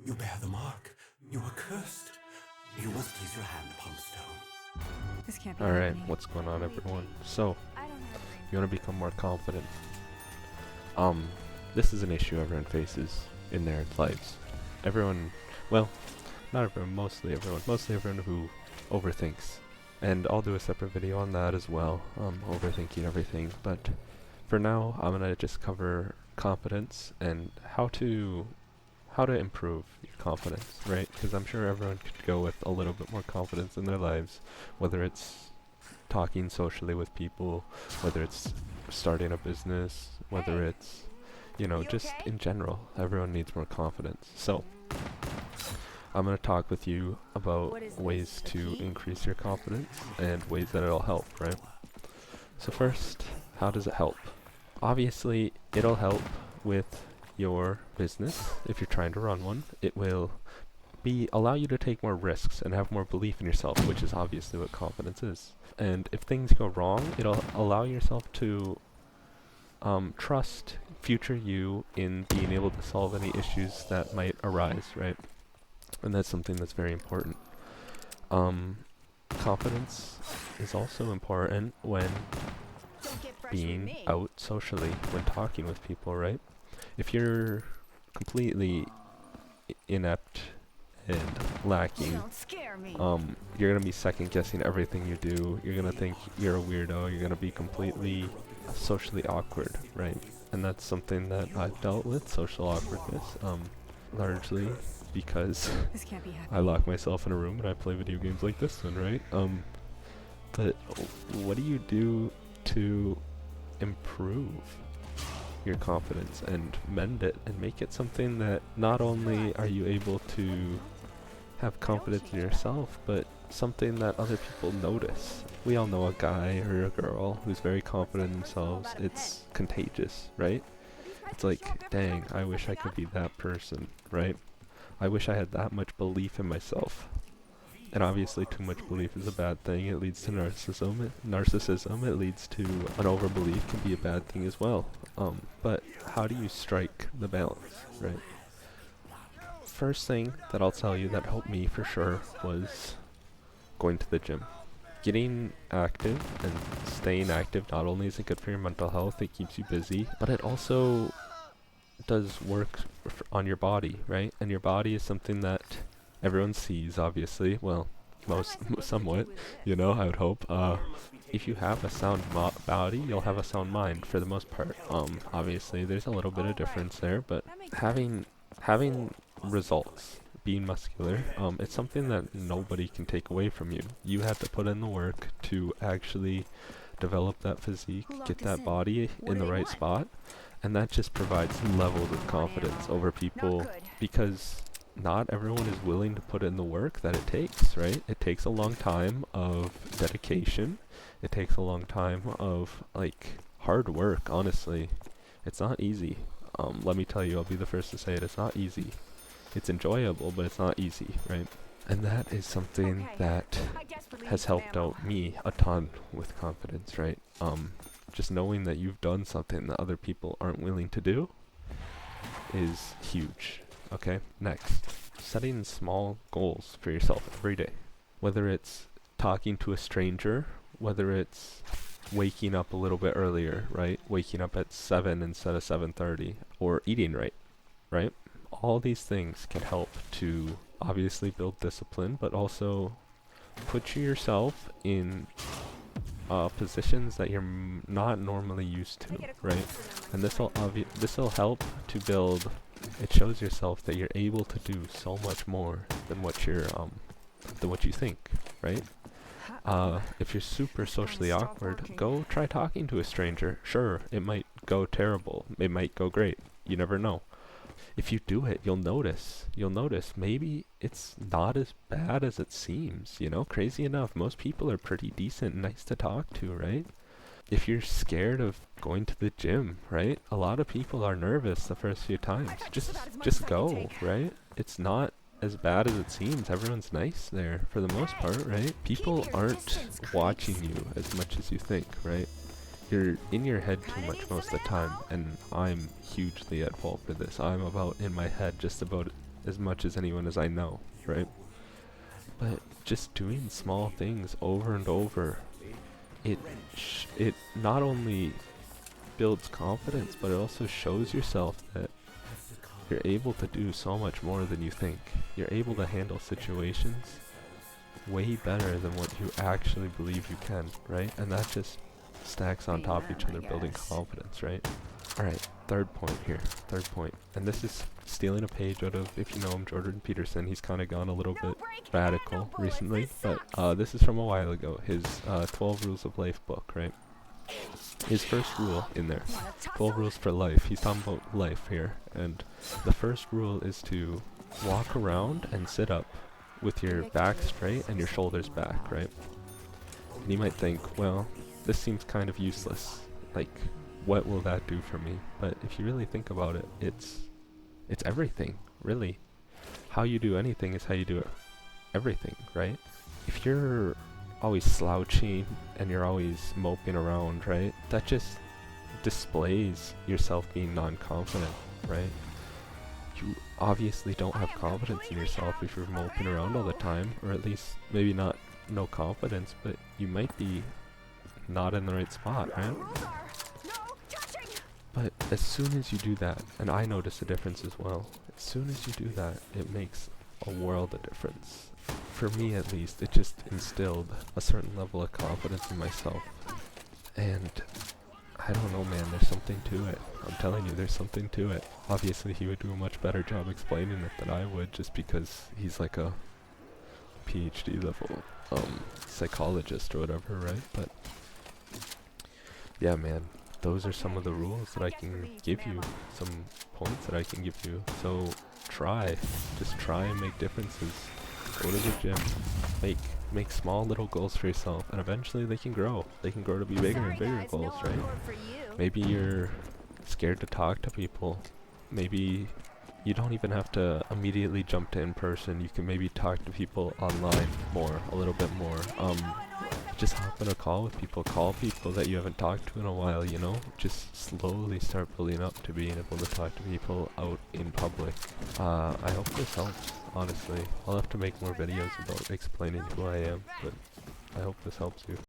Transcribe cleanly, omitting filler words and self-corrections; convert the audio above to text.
You bear the mark. You are cursed. You must place your hand upon the stone. This can't be Alright, happening. what's going on everyone? So, I don't have you want to become more confident. This is an issue everyone faces in their lives. Everyone, well, not everyone, mostly everyone who overthinks. And I'll do a separate video on that as well, overthinking everything. But for now, I'm gonna just cover confidence and how to improve your confidence, right? Because I'm sure everyone could go with a little bit more confidence in their lives, whether it's talking socially with people, whether it's starting a business, whether it's, you know, just in general. Everyone needs more confidence. So, I'm going to talk with you about ways to increase your confidence and ways that it'll help, right? So first, how does it help? Obviously, it'll help with your business. If you're trying to run one, it will allow you to take more risks and have more belief in yourself, which is obviously what confidence is. And if things go wrong, it'll allow yourself to trust future you in being able to solve any issues that might arise, right? And that's something that's very important. Confidence is also important when being out socially, when talking with people, right? If you're completely inept and lacking, you're gonna be second guessing everything you do. You're gonna think you're a weirdo. You're gonna be completely socially awkward, right? And that's something that I've dealt with, social awkwardness, largely because This can't be I happening. lock myself in a room and I play video games like this one, right? But what do you do to improve your confidence and mend it and make it something that not only are you able to have confidence in yourself, but something that other people notice? We all know a guy or a girl who's very confident in themselves. It's contagious, right? It's like, dang, I wish I could be that person, right? I wish I had that much belief in myself. And obviously too much belief is a bad thing. It leads to narcissism. It leads to an overbelief can be a bad thing as well. But how do you strike the balance, right? First thing that I'll tell you that helped me for sure was going to the gym. Getting active and staying active, not only is it good for your mental health, it keeps you busy, but it also does work on your body, right? And your body is something that everyone sees, obviously. Well, somewhat, you know, I would hope. If you have a sound body, you'll have a sound mind for the most part. Obviously, there's a little bit of difference there, but having results, being muscular, it's something that nobody can take away from you. You have to put in the work to actually develop that physique, get that body in the right spot, and that just provides levels of confidence over people, because not everyone is willing to put in the work that it takes, right? It takes a long time of dedication. It takes a long time of, like, hard work, honestly. It's not easy. Let me tell you, I'll be the first to say it, it's not easy. It's enjoyable, but it's not easy, right? And that is something that has helped out me a ton with confidence, right? Just knowing that you've done something that other people aren't willing to do is huge. Okay, next, setting small goals for yourself every day. Whether it's talking to a stranger, whether it's waking up a little bit earlier, right? Waking up at 7 instead of 7:30, or eating right? All these things can help to obviously build discipline, but also put yourself in positions that you're not normally used to, right? And this will help to build. It shows yourself that you're able to do so much more than what you think, right? If you're super socially awkward, go try talking to a stranger. Sure, it might go terrible. It might go great. You never know. If you do it, you'll notice maybe it's not as bad as it seems, you know? Crazy enough, most people are pretty decent and nice to talk to, right? If you're scared of going to the gym, right? A lot of people are nervous the first few times. Just go, right? It's not as bad as it seems. Everyone's nice there for the most part, right? People aren't watching you as much as you think, right? You're in your head too much most of the time, and I'm hugely at fault for this. I'm about in my head just about as much as anyone as I know, right? But just doing small things over and over, it not only builds confidence, but it also shows yourself that you're able to do so much more than you think. You're able to handle situations way better than what you actually believe you can, right? And that just stacks on top of each other, building confidence, right? Alright, third point here. Third point. And this is stealing a page out of, if you know him, Jordan Peterson. He's kind of gone a little bit radical recently, but this is from a while ago. His 12 Rules of Life book, right? His first rule in there, 12 rules for life. He's talking about life here. And the first rule is to walk around and sit up with your back straight and your shoulders back, right? And you might think, well, this seems kind of useless. Like, what will that do for me? But if you really think about it, it's everything, really. How you do anything is how you do it. Everything, right? If you're always slouching and you're always moping around, right? That just displays yourself being non-confident, right? You obviously don't have confidence in yourself if you're moping around all the time, or at least maybe not no confidence, but you might be not in the right spot, right? But as soon as you do that, and I notice a difference as well, as soon as you do that, it makes a world of difference. For me at least, it just instilled a certain level of confidence in myself. And I don't know, man, there's something to it. I'm telling you, there's something to it. Obviously, he would do a much better job explaining it than I would, just because he's like a PhD level psychologist or whatever, right? But yeah, man, those are some of the rules that I can give you, some points that I can give you. So just try and make differences. Go to the gym, make small little goals for yourself, and eventually they can grow. They can grow to be bigger and bigger goals, right? Maybe you're scared to talk to people. Maybe you don't even have to immediately jump to in person. You can maybe talk to people online a little bit more. Just hop on a call with people, call people that you haven't talked to in a while, you know? Just slowly start building up to being able to talk to people out in public. I hope this helps, honestly. I'll have to make more videos about explaining who I am, but I hope this helps you.